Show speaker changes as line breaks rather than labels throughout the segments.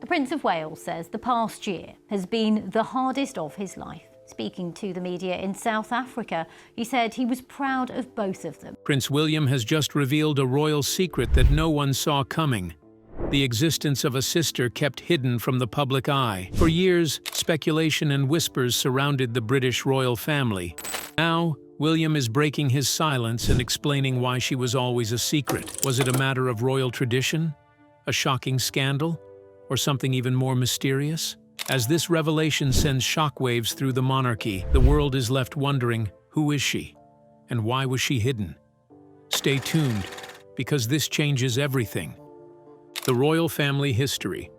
The Prince of Wales says the past year has been the hardest of his life. Speaking to the media in South Africa, he said he was proud of both of them.
Prince William has just revealed a royal secret that no one saw coming: the existence of a sister kept hidden from the public eye. For years, speculation and whispers surrounded the British royal family. Now, William is breaking his silence and explaining why she was always a secret. Was it a matter of royal tradition, a shocking scandal, or something even more mysterious? As this revelation sends shockwaves through the monarchy, the world is left wondering, who is she? And why was she hidden? Stay tuned, because this changes everything. The royal family history.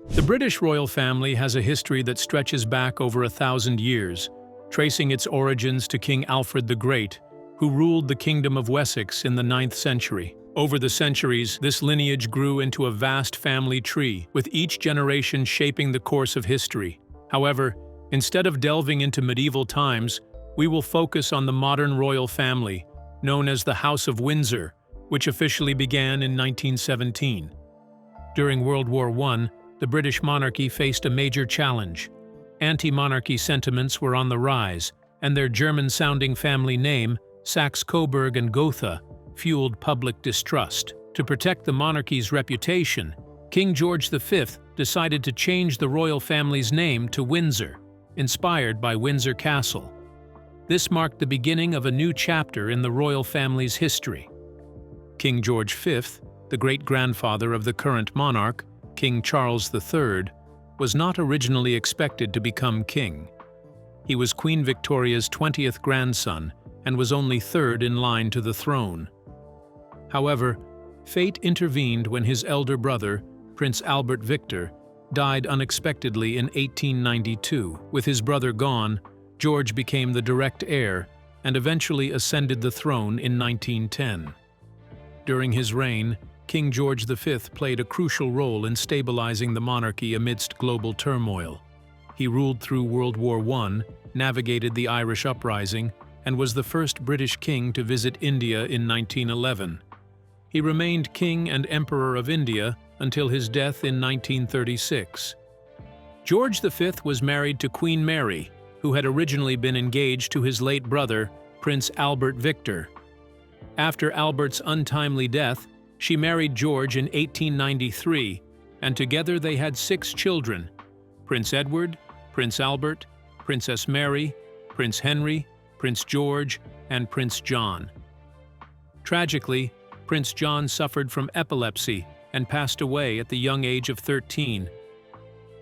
The British royal family has a history that stretches back over 1,000 years, tracing its origins to King Alfred the Great, who ruled the Kingdom of Wessex in the 9th century. Over the centuries, this lineage grew into a vast family tree, with each generation shaping the course of history. However, instead of delving into medieval times, we will focus on the modern royal family, known as the House of Windsor, which officially began in 1917. During World War I, the British monarchy faced a major challenge. Anti-monarchy sentiments were on the rise, and their German-sounding family name, Saxe-Coburg and Gotha, fueled public distrust. To protect the monarchy's reputation, King George V decided to change the royal family's name to Windsor, inspired by Windsor Castle. This marked the beginning of a new chapter in the royal family's history. King George V, the great-grandfather of the current monarch, King Charles III, was not originally expected to become king. He was Queen Victoria's 20th grandson and was only third in line to the throne. However, fate intervened when his elder brother, Prince Albert Victor, died unexpectedly in 1892. With his brother gone, George became the direct heir and eventually ascended the throne in 1910. During his reign, King George V played a crucial role in stabilizing the monarchy amidst global turmoil. He ruled through World War I, navigated the Irish uprising, and was the first British king to visit India in 1911. He remained King and Emperor of India until his death in 1936. George V was married to Queen Mary, who had originally been engaged to his late brother, Prince Albert Victor. After Albert's untimely death, she married George in 1893, and together they had 6 children: Prince Edward, Prince Albert, Princess Mary, Prince Henry, Prince George, and Prince John. Tragically, Prince John suffered from epilepsy and passed away at the young age of 13.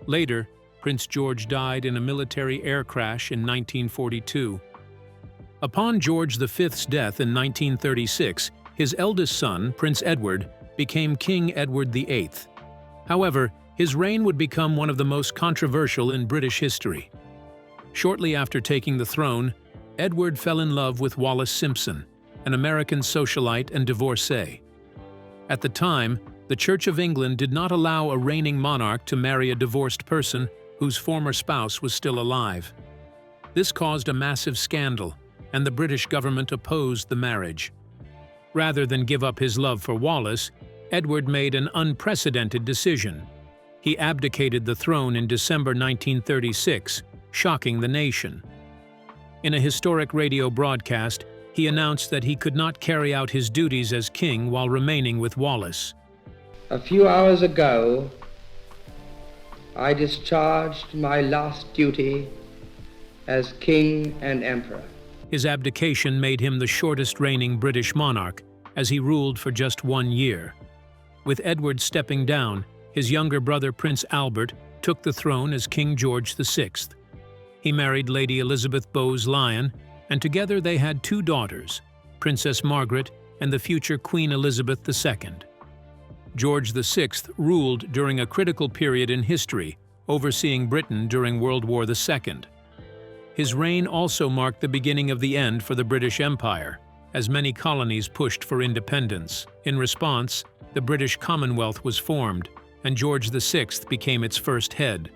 Later, Prince George died in a military air crash in 1942. Upon George V's death in 1936, his eldest son, Prince Edward, became King Edward VIII. However, his reign would become one of the most controversial in British history. Shortly after taking the throne, Edward fell in love with Wallis Simpson, an American socialite and divorcee. At the time, the Church of England did not allow a reigning monarch to marry a divorced person whose former spouse was still alive. This caused a massive scandal, and the British government opposed the marriage. Rather than give up his love for Wallis, Edward made an unprecedented decision. He abdicated the throne in December 1936, shocking the nation. In a historic radio broadcast, he announced that he could not carry out his duties as king while remaining with Wallis.
A few hours ago, I discharged my last duty as king and emperor.
His abdication made him the shortest reigning British monarch, as he ruled for just 1 year. With Edward stepping down, his younger brother Prince Albert took the throne as King George VI. He married Lady Elizabeth Bowes-Lyon, and together they had 2 daughters, Princess Margaret and the future Queen Elizabeth II. George VI ruled during a critical period in history, overseeing Britain during World War II. His reign also marked the beginning of the end for the British Empire, as many colonies pushed for independence. In response, the British Commonwealth was formed, and George VI became its first head.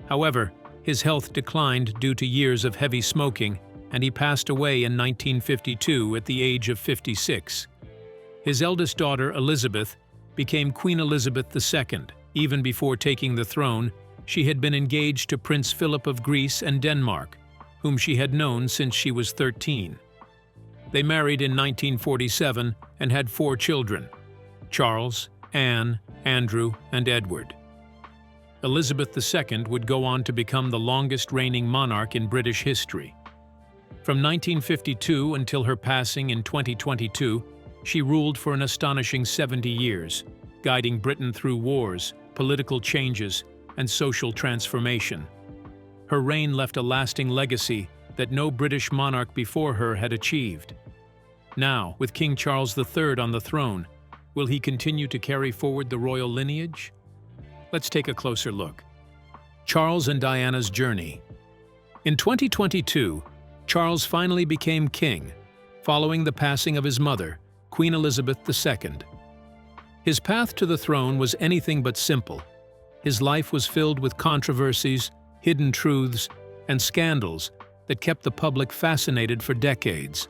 However, his health declined due to years of heavy smoking, and he passed away in 1952 at the age of 56. His eldest daughter, Elizabeth, became Queen Elizabeth II, Even before taking the throne, she had been engaged to Prince Philip of Greece and Denmark, whom she had known since she was 13. They married in 1947 and had 4 children: Charles, Anne, Andrew, and Edward. Elizabeth II would go on to become the longest reigning monarch in British history. From 1952 until her passing in 2022, she ruled for an astonishing 70 years, guiding Britain through wars, political changes, and social transformation. Her reign left a lasting legacy that no British monarch before her had achieved. Now, with King Charles III on the throne, will he continue to carry forward the royal lineage? Let's take a closer look. Charles and Diana's journey. In 2022, Charles finally became king, following the passing of his mother, Queen Elizabeth II. His path to the throne was anything but simple. His life was filled with controversies, hidden truths, and scandals that kept the public fascinated for decades.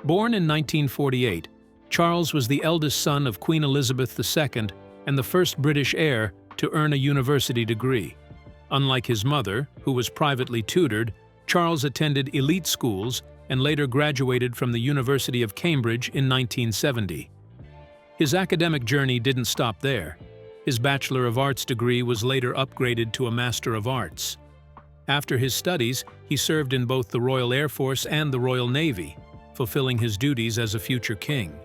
Born in 1948, Charles was the eldest son of Queen Elizabeth II and the first British heir to earn a university degree. Unlike his mother, who was privately tutored, Charles attended elite schools and later graduated from the University of Cambridge in 1970. His academic journey didn't stop there. His Bachelor of Arts degree was later upgraded to a Master of Arts. After his studies, he served in both the Royal Air Force and the Royal Navy, fulfilling his duties as a future king.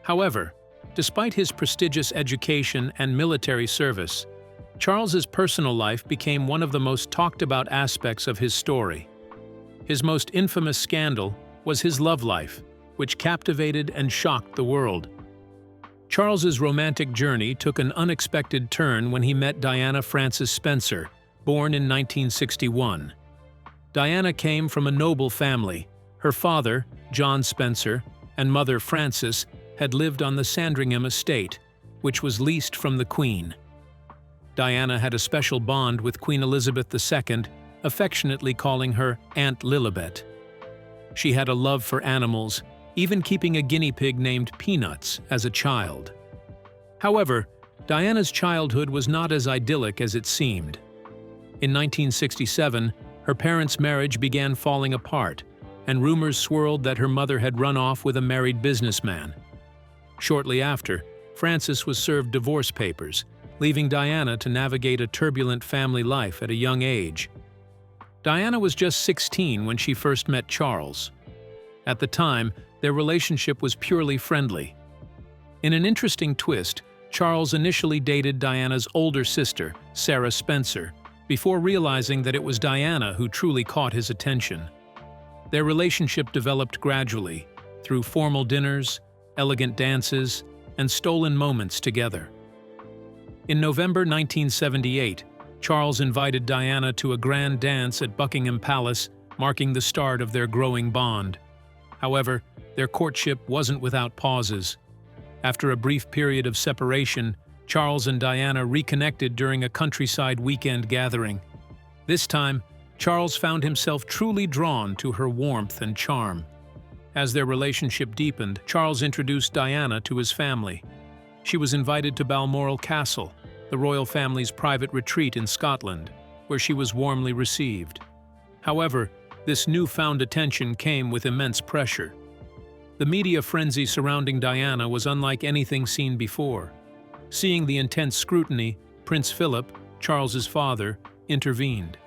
However, despite his prestigious education and military service, Charles's personal life became one of the most talked about aspects of his story. His most infamous scandal was his love life, which captivated and shocked the world. Charles's romantic journey took an unexpected turn when he met Diana Frances Spencer, born in 1961. Diana came from a noble family. Her father, John Spencer, and mother Frances had lived on the Sandringham estate, which was leased from the Queen. Diana had a special bond with Queen Elizabeth II, affectionately calling her Aunt Lilibet. She had a love for animals, even keeping a guinea pig named Peanuts as a child. However, Diana's childhood was not as idyllic as it seemed. In 1967, her parents' marriage began falling apart, and rumors swirled that her mother had run off with a married businessman. Shortly after, Frances was served divorce papers, leaving Diana to navigate a turbulent family life at a young age. Diana was just 16 when she first met Charles. At the time, their relationship was purely friendly. In an interesting twist, Charles initially dated Diana's older sister, Sarah Spencer, before realizing that it was Diana who truly caught his attention. Their relationship developed gradually, through formal dinners, elegant dances, and stolen moments together. In November 1978, Charles invited Diana to a grand dance at Buckingham Palace, marking the start of their growing bond. However, their courtship wasn't without pauses. After a brief period of separation, Charles and Diana reconnected during a countryside weekend gathering. This time, Charles found himself truly drawn to her warmth and charm. As their relationship deepened, Charles introduced Diana to his family. She was invited to Balmoral Castle, the royal family's private retreat in Scotland, where she was warmly received. However, this newfound attention came with immense pressure. The media frenzy surrounding Diana was unlike anything seen before. Seeing the intense scrutiny, Prince Philip, Charles's father, intervened.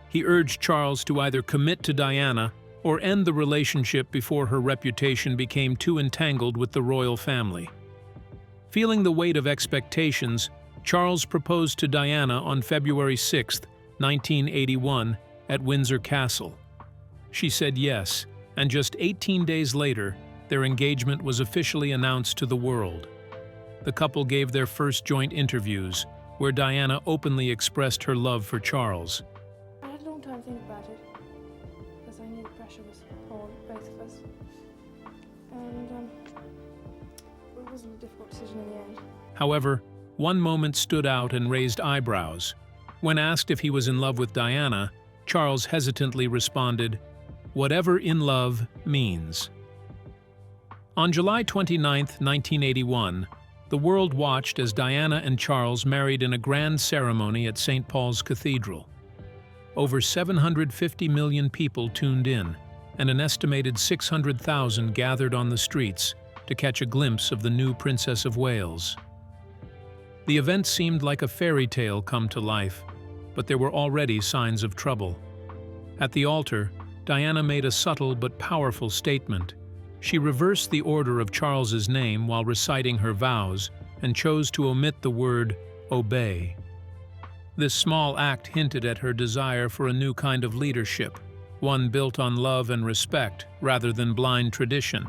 He urged Charles to either commit to Diana or end the relationship before her reputation became too entangled with the royal family. Feeling the weight of expectations, Charles proposed to Diana on February 6, 1981, at Windsor Castle. She said yes, and just 18 days later, their engagement was officially announced to the world. The couple gave their first joint interviews, where Diana openly expressed her love for Charles.
I had a long time to think about it, because I knew the pressure was on both of us. And it wasn't a difficult decision in the end.
However, one moment stood out and raised eyebrows. When asked if he was in love with Diana, Charles hesitantly responded, "Whatever in love means." On July 29, 1981, The world watched as Diana and Charles married in a grand ceremony at St. Paul's Cathedral. Over 750 million people tuned in, and an estimated 600,000 gathered on the streets to catch a glimpse of the new Princess of Wales. The event seemed like a fairy tale come to life, but there were already signs of trouble. At the altar, Diana made a subtle but powerful statement. She reversed the order of Charles's name while reciting her vows and chose to omit the word obey. This small act hinted at her desire for a new kind of leadership, one built on love and respect rather than blind tradition.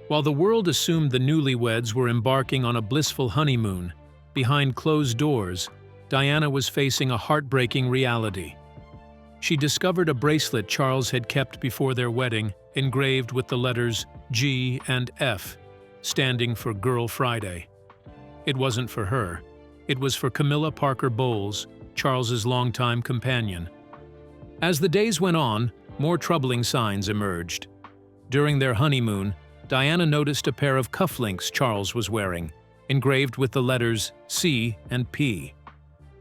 While the world assumed the newlyweds were embarking on a blissful honeymoon, behind closed doors, Diana was facing a heartbreaking reality. She discovered a bracelet Charles had kept before their wedding, engraved with the letters G and F, standing for Girl Friday. It wasn't for her. It was for Camilla Parker Bowles, Charles's longtime companion. As the days went on, more troubling signs emerged. During their honeymoon, Diana noticed a pair of cufflinks Charles was wearing, engraved with the letters C and P.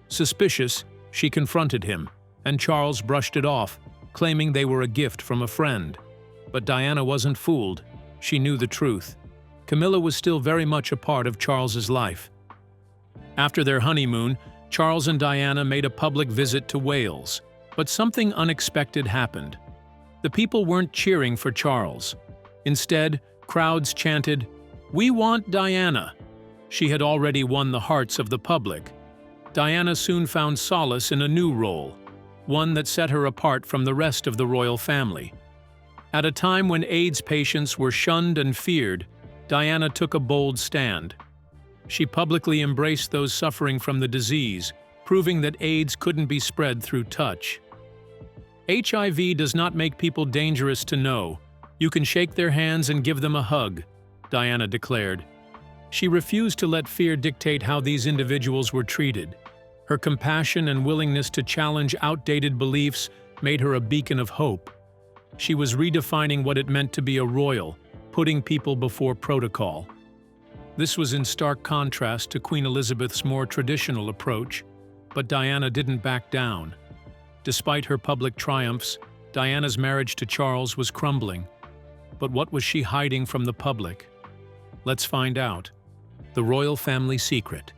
Suspicious, she confronted him, and Charles brushed it off, claiming they were a gift from a friend. But Diana wasn't fooled. She knew the truth. Camilla was still very much a part of Charles's life. After their honeymoon, Charles and Diana made a public visit to Wales, but something unexpected happened. The people weren't cheering for Charles. Instead, crowds chanted, "We want Diana." She had already won the hearts of the public. Diana soon found solace in a new role, one that set her apart from the rest of the royal family. At a time when AIDS patients were shunned and feared, Diana took a bold stand. She publicly embraced those suffering from the disease, proving that AIDS couldn't be spread through touch. HIV does not make people dangerous to know. You can shake their hands and give them a hug, Diana declared. She refused to let fear dictate how these individuals were treated. Her compassion and willingness to challenge outdated beliefs made her a beacon of hope. She was redefining what it meant to be a royal, putting people before protocol. This was in stark contrast to Queen Elizabeth's more traditional approach, but Diana didn't back down. Despite her public triumphs, Diana's marriage to Charles was crumbling. But what was she hiding from the public? Let's find out. The royal family secret.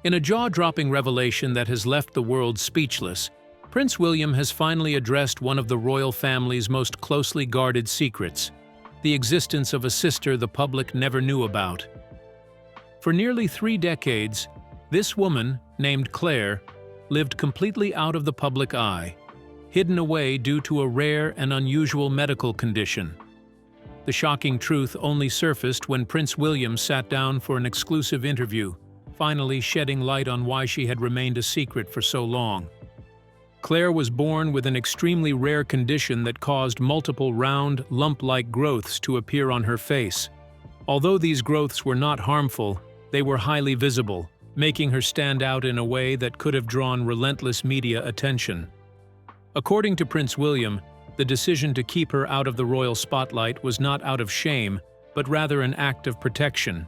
In a jaw-dropping revelation that has left the world speechless, Prince William has finally addressed one of the royal family's most closely guarded secrets, the existence of a sister the public never knew about. For nearly 3 decades, this woman, named Claire, lived completely out of the public eye, hidden away due to a rare and unusual medical condition. The shocking truth only surfaced when Prince William sat down for an exclusive interview, finally shedding light on why she had remained a secret for so long. Claire was born with an extremely rare condition that caused multiple round, lump-like growths to appear on her face. Although these growths were not harmful, they were highly visible, making her stand out in a way that could have drawn relentless media attention. According to Prince William, the decision to keep her out of the royal spotlight was not out of shame, but rather an act of protection.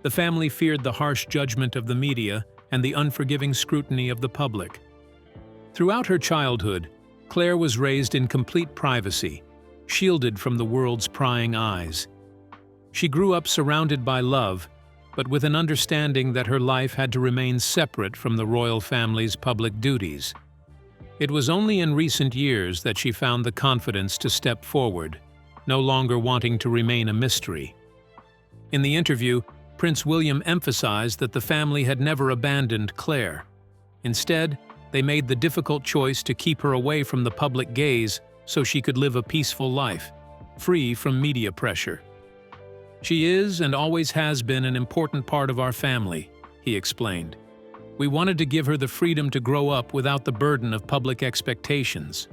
The family feared the harsh judgment of the media and the unforgiving scrutiny of the public. Throughout her childhood, Claire was raised in complete privacy, shielded from the world's prying eyes. She grew up surrounded by love, but with an understanding that her life had to remain separate from the royal family's public duties. It was only in recent years that she found the confidence to step forward, no longer wanting to remain a mystery. In the interview, Prince William emphasized that the family had never abandoned Claire. Instead, they made the difficult choice to keep her away from the public gaze so she could live a peaceful life, free from media pressure. "She is and always has been an important part of our family," he explained. "We wanted to give her the freedom to grow up without the burden of public expectations."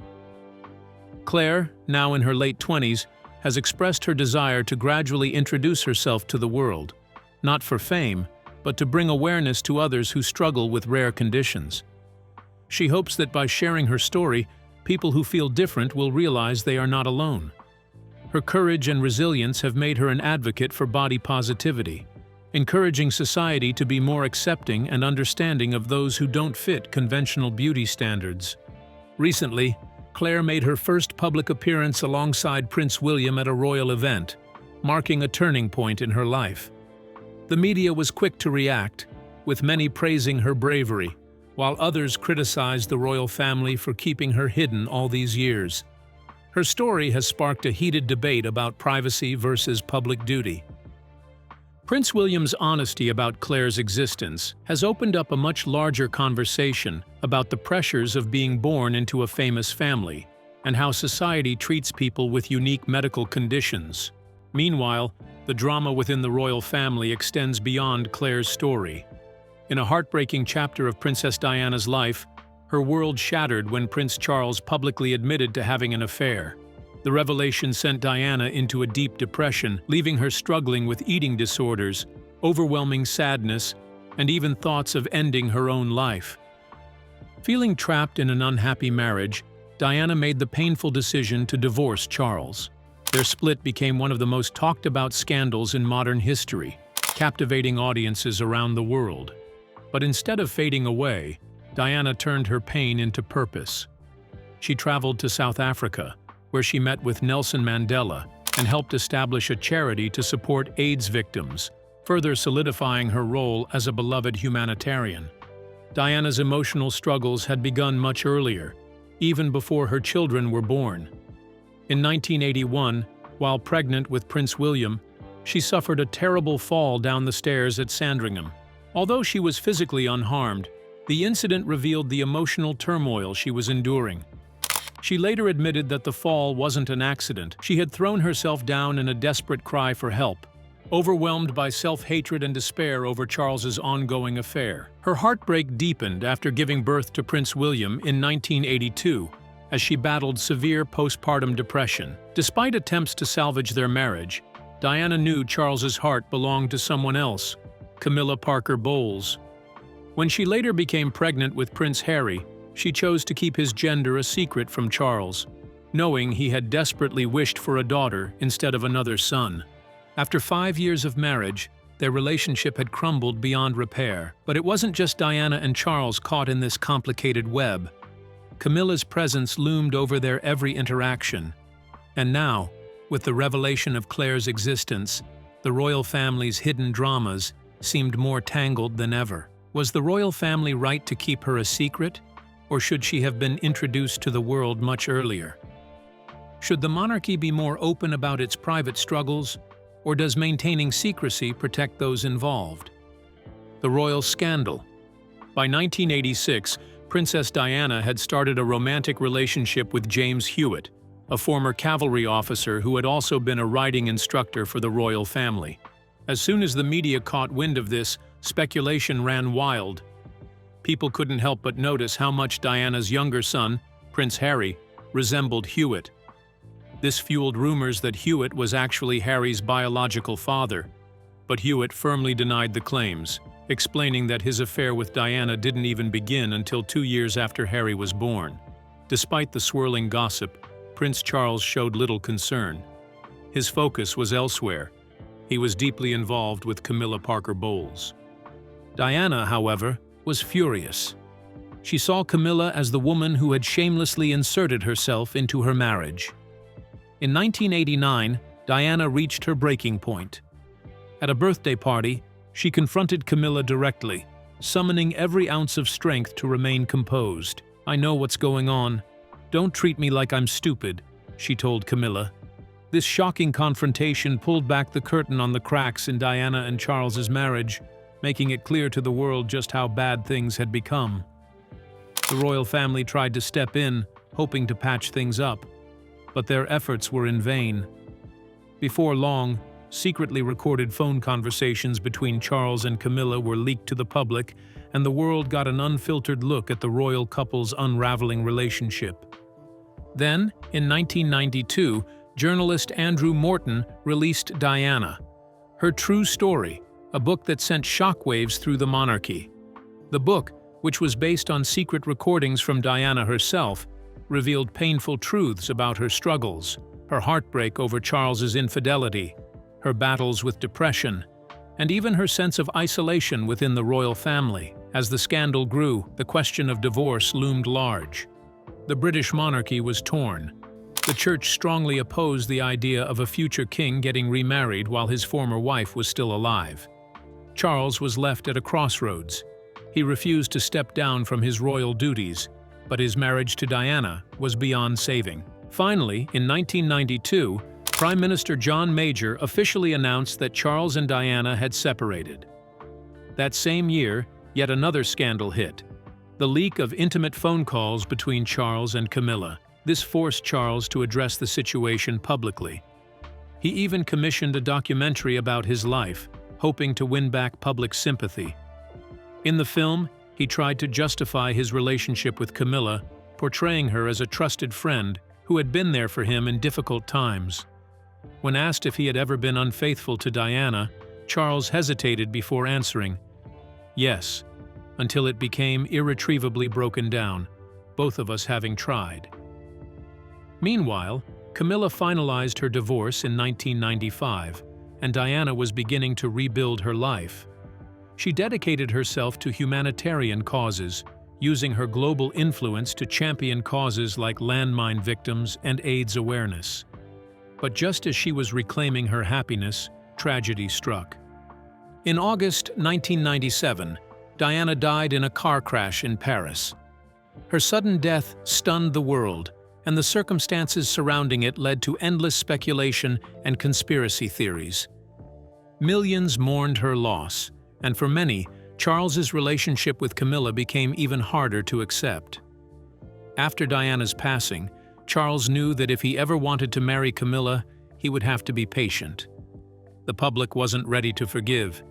Claire, now in her late 20s, has expressed her desire to gradually introduce herself to the world, not for fame, but to bring awareness to others who struggle with rare conditions. She hopes that by sharing her story, people who feel different will realize they are not alone. Her courage and resilience have made her an advocate for body positivity, encouraging society to be more accepting and understanding of those who don't fit conventional beauty standards. Recently, Claire made her first public appearance alongside Prince William at a royal event, marking a turning point in her life. The media was quick to react, with many praising her bravery, while others criticized the royal family for keeping her hidden all these years. Her story has sparked a heated debate about privacy versus public duty. Prince William's honesty about Claire's existence has opened up a much larger conversation about the pressures of being born into a famous family and how society treats people with unique medical conditions. Meanwhile, the drama within the royal family extends beyond Claire's story. In a heartbreaking chapter of Princess Diana's life, her world shattered when Prince Charles publicly admitted to having an affair. The revelation sent Diana into a deep depression, leaving her struggling with eating disorders, overwhelming sadness, and even thoughts of ending her own life. Feeling trapped in an unhappy marriage, Diana made the painful decision to divorce Charles. Their split became one of the most talked about scandals in modern history, captivating audiences around the world. But instead of fading away, Diana turned her pain into purpose. She traveled to South Africa, where she met with Nelson Mandela and helped establish a charity to support AIDS victims, further solidifying her role as a beloved humanitarian. Diana's emotional struggles had begun much earlier, even before her children were born. In 1981, while pregnant with Prince William, she suffered a terrible fall down the stairs at Sandringham. Although she was physically unharmed, the incident revealed the emotional turmoil she was enduring. She later admitted that the fall wasn't an accident. She had thrown herself down in a desperate cry for help, overwhelmed by self-hatred and despair over Charles's ongoing affair. Her heartbreak deepened after giving birth to Prince William in 1982, as she battled severe postpartum depression. Despite attempts to salvage their marriage, Diana knew Charles's heart belonged to someone else, Camilla Parker Bowles. When she later became pregnant with Prince Harry, she chose to keep his gender a secret from Charles, knowing he had desperately wished for a daughter instead of another son. After 5 years of marriage, their relationship had crumbled beyond repair. But it wasn't just Diana and Charles caught in this complicated web. Camilla's presence loomed over their every interaction. And now, with the revelation of Claire's existence, the royal family's hidden dramas seemed more tangled than ever. Was the royal family right to keep her a secret? Or should she have been introduced to the world much earlier? Should the monarchy be more open about its private struggles, or does maintaining secrecy protect those involved? The royal scandal. By 1986, Princess Diana had started a romantic relationship with James Hewitt, a former cavalry officer who had also been a riding instructor for the royal family. As soon as the media caught wind of this, speculation ran wild. People couldn't help but notice how much Diana's younger son, Prince Harry, resembled Hewitt. This fueled rumors that Hewitt was actually Harry's biological father, but Hewitt firmly denied the claims, explaining that his affair with Diana didn't even begin until 2 years after Harry was born. Despite the swirling gossip, Prince Charles showed little concern. His focus was elsewhere. He was deeply involved with Camilla Parker Bowles. Diana, however, was furious. She saw Camilla as the woman who had shamelessly inserted herself into her marriage. In 1989, Diana reached her breaking point. At a birthday party, she confronted Camilla directly, summoning every ounce of strength to remain composed. "I know what's going on. Don't treat me like I'm stupid," she told Camilla. This shocking confrontation pulled back the curtain on the cracks in Diana and Charles's marriage, making it clear to the world just how bad things had become. The royal family tried to step in, hoping to patch things up, but their efforts were in vain. Before long, secretly recorded phone conversations between Charles and Camilla were leaked to the public, and the world got an unfiltered look at the royal couple's unraveling relationship. Then, in 1992, journalist Andrew Morton released Diana, Her True Story, a book that sent shockwaves through the monarchy. The book, which was based on secret recordings from Diana herself, revealed painful truths about her struggles, her heartbreak over Charles's infidelity, her battles with depression, and even her sense of isolation within the royal family. As the scandal grew, the question of divorce loomed large. The British monarchy was torn. The church strongly opposed the idea of a future king getting remarried while his former wife was still alive. Charles was left at a crossroads. He refused to step down from his royal duties, but his marriage to Diana was beyond saving. Finally, in 1992, Prime Minister John Major officially announced that Charles and Diana had separated. That same year, yet another scandal hit: the leak of intimate phone calls between Charles and Camilla. This forced Charles to address the situation publicly. He even commissioned a documentary about his life, hoping to win back public sympathy. In the film, he tried to justify his relationship with Camilla, portraying her as a trusted friend who had been there for him in difficult times. When asked if he had ever been unfaithful to Diana, Charles hesitated before answering, "Yes," until it became irretrievably broken down, both of us having tried. Meanwhile, Camilla finalized her divorce in 1995, and Diana was beginning to rebuild her life. She dedicated herself to humanitarian causes, using her global influence to champion causes like landmine victims and AIDS awareness. But just as she was reclaiming her happiness, tragedy struck. In August 1997, Diana died in a car crash in Paris. Her sudden death stunned the world, and the circumstances surrounding it led to endless speculation and conspiracy theories. Millions mourned her loss, and for many, Charles's relationship with Camilla became even harder to accept. After Diana's passing, Charles knew that if he ever wanted to marry Camilla, he would have to be patient. The public wasn't ready to forgive.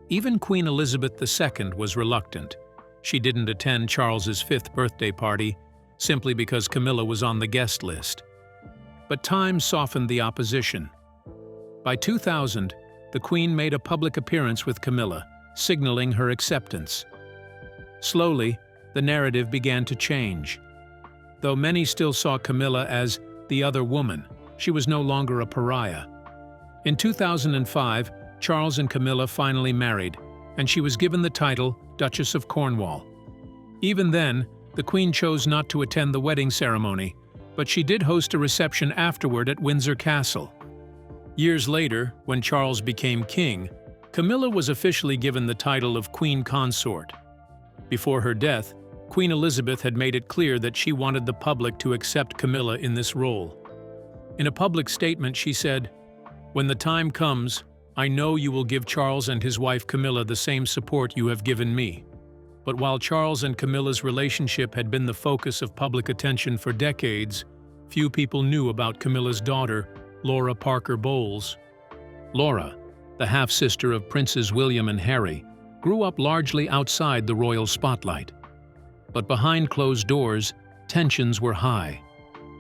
Even Queen Elizabeth II was reluctant. She didn't attend Charles's 5th birthday party, simply because Camilla was on the guest list. But time softened the opposition. By 2000, the Queen made a public appearance with Camilla, signaling her acceptance. Slowly, the narrative began to change. Though many still saw Camilla as the other woman, she was no longer a pariah. In 2005, Charles and Camilla finally married, and she was given the title Duchess of Cornwall. Even then, the Queen chose not to attend the wedding ceremony, but she did host a reception afterward at Windsor Castle. Years later, when Charles became king, Camilla was officially given the title of Queen Consort. Before her death, Queen Elizabeth had made it clear that she wanted the public to accept Camilla in this role. In a public statement, she said, "When the time comes, I know you will give Charles and his wife Camilla the same support you have given me." But while Charles and Camilla's relationship had been the focus of public attention for decades, few people knew about Camilla's daughter, Laura Parker Bowles. Laura, the half-sister of Princes William and Harry, grew up largely outside the royal spotlight. But behind closed doors, tensions were high.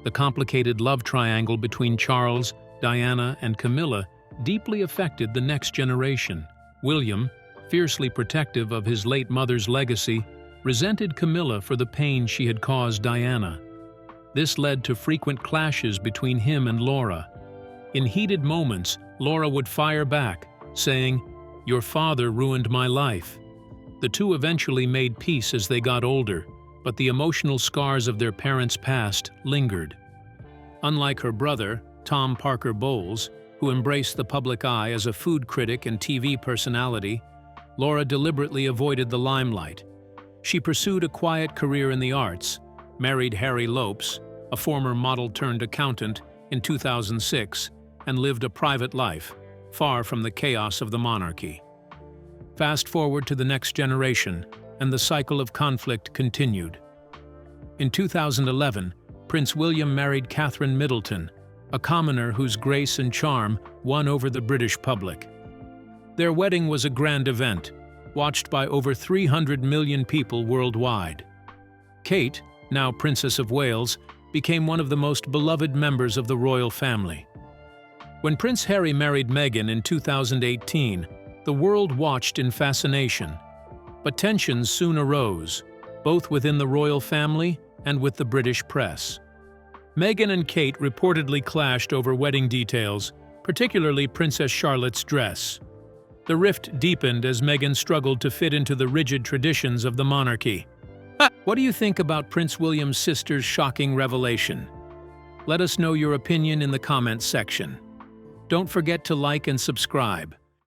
The complicated love triangle between Charles, Diana, and Camilla deeply affected the next generation. William, fiercely protective of his late mother's legacy, resented Camilla for the pain she had caused Diana. This led to frequent clashes between him and Laura. In heated moments, Laura would fire back, saying, "Your father ruined my life." The two eventually made peace as they got older, but the emotional scars of their parents' past lingered. Unlike her brother, Tom Parker Bowles, who embraced the public eye as a food critic and TV personality, Laura deliberately avoided the limelight. She pursued a quiet career in the arts, married Harry Lopes, a former model-turned-accountant, in 2006, and lived a private life, far from the chaos of the monarchy. Fast forward to the next generation, and the cycle of conflict continued. In 2011, Prince William married Catherine Middleton, a commoner whose grace and charm won over the British public. Their wedding was a grand event, watched by over 300 million people worldwide. Kate, now Princess of Wales, became one of the most beloved members of the royal family. When Prince Harry married Meghan in 2018, the world watched in fascination. But tensions soon arose, both within the royal family and with the British press. Meghan and Kate reportedly clashed over wedding details, particularly Princess Charlotte's dress. The rift deepened as Meghan struggled to fit into the rigid traditions of the monarchy. What do you think about Prince William's sister's shocking revelation? Let us know your opinion in the comments section. Don't forget to like and subscribe.